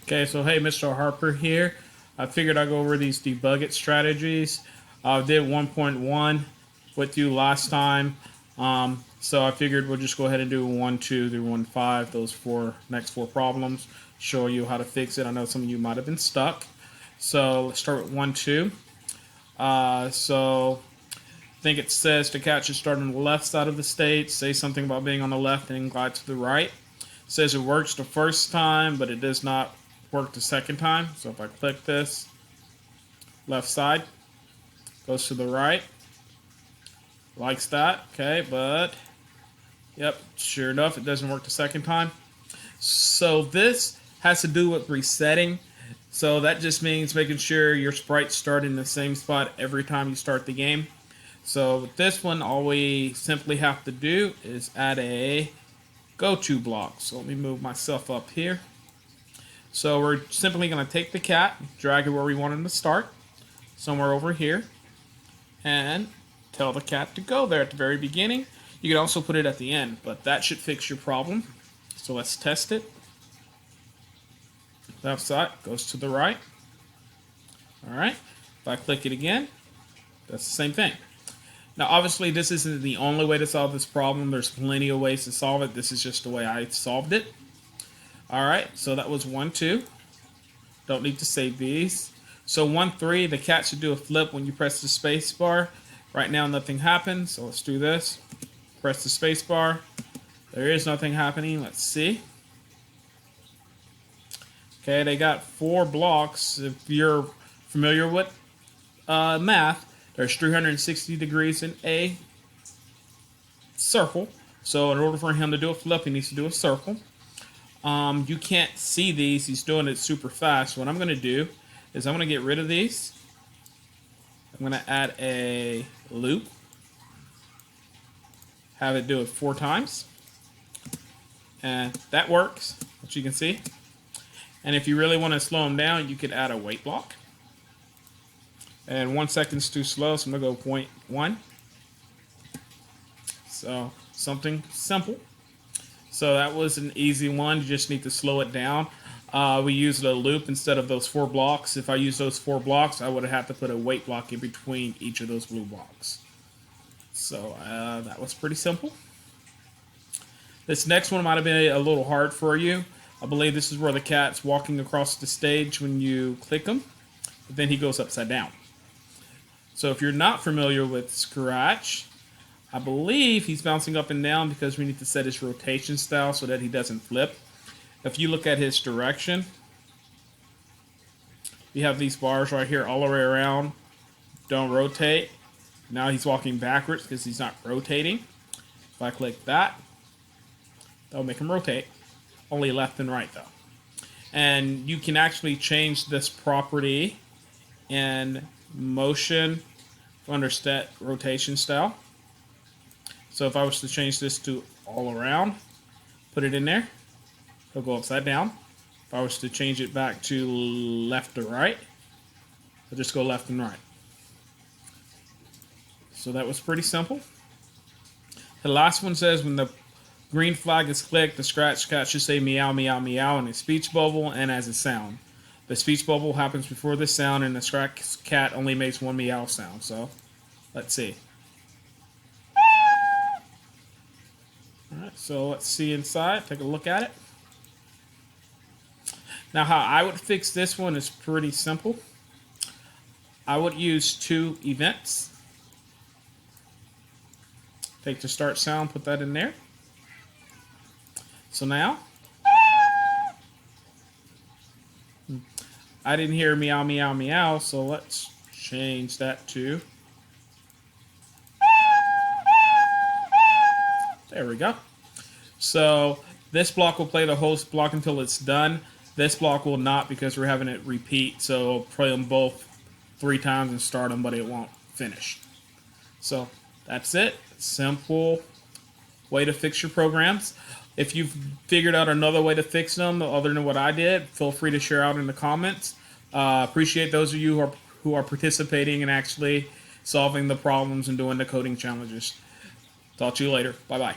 Okay, so hey, Mr. Harper here. I figured I'd go over these debug it strategies. I did 1.1 with you last time, so I figured we'll just go ahead and do 1, 2 through 1.5, those next four problems, show you how to fix it. I know some of you might have been stuck. So let's start with 1, 2. So I think it says the cat should start on the left side of the stage, say something about being on the left and glide to the right. It says it works the first time, but it does not work the second time. So if I click this, left side goes to the right, likes that. Okay, but yep, sure enough, it doesn't work the second time. So this has to do with resetting. So that just means making sure your sprites start in the same spot every time you start the game. So with this one, all we simply have to do is add a go-to block. So let me move myself up here. So we're simply going to take the cat, drag it where we want him to start, somewhere over here, and tell the cat to go there at the very beginning. You can also put it at the end, but that should fix your problem. So let's test it. Left side goes to the right. Alright, if I click it again, that's the same thing. Now obviously this isn't the only way to solve this problem. There's plenty of ways to solve it. This is just the way I solved it. Alright, so that was 1, 2. Don't need to save these. So 1, 3, the cat should do a flip when you press the space bar. Right now nothing happens, so let's do this. Press the space bar. There is nothing happening. Let's see. Okay, they got 4 blocks. If you're familiar with math, there's 360 degrees in a circle. So in order for him to do a flip, he needs to do a circle. You can't see these. He's doing it super fast. What I'm going to do is I'm going to get rid of these. I'm going to add a loop. Have it do it 4 times. And that works, as you can see. And if you really want to slow him down, you could add a wait block. And 1 second's too slow, so I'm going to go 0.1. So something simple. So that was an easy one. You just need to slow it down. We used a loop instead of those 4 blocks. If I used those 4 blocks, I would have had to put a wait block in between each of those blue blocks. So that was pretty simple. This next one might have been a little hard for you. I believe this is where the cat's walking across the stage when you click him, but then he goes upside down. So if you're not familiar with Scratch, I believe he's bouncing up and down because we need to set his rotation style so that he doesn't flip. If you look at his direction, you have these bars right here all the way around. Don't rotate. Now he's walking backwards because he's not rotating. If I click that, that'll make him rotate. Only left and right though. And you can actually change this property in motion under set rotation style. So if I was to change this to all around, put it in there, it'll go upside down. If I was to change it back to left to right, it'll just go left and right. So that was pretty simple. The last one says when the green flag is clicked, the Scratch cat should say meow, meow, meow in a speech bubble and as a sound. The speech bubble happens before the sound, and the Scratch cat only makes 1 meow sound. So let's see. Alright, so let's see inside. Take a look at it. Now, how I would fix this one is pretty simple. I would use 2 events. Take the start sound, put that in there. So now, I didn't hear meow, meow, meow, so let's change that to, there we go. So this block will play the host block until it's done. This block will not because we're having it repeat, so play them both 3 times and start them, but it won't finish. So that's it. Simple way to fix your programs. If you've figured out another way to fix them other than what I did, feel free to share out in the comments. Appreciate those of you who are participating and actually solving the problems and doing the coding challenges. Talk to you later. Bye-bye.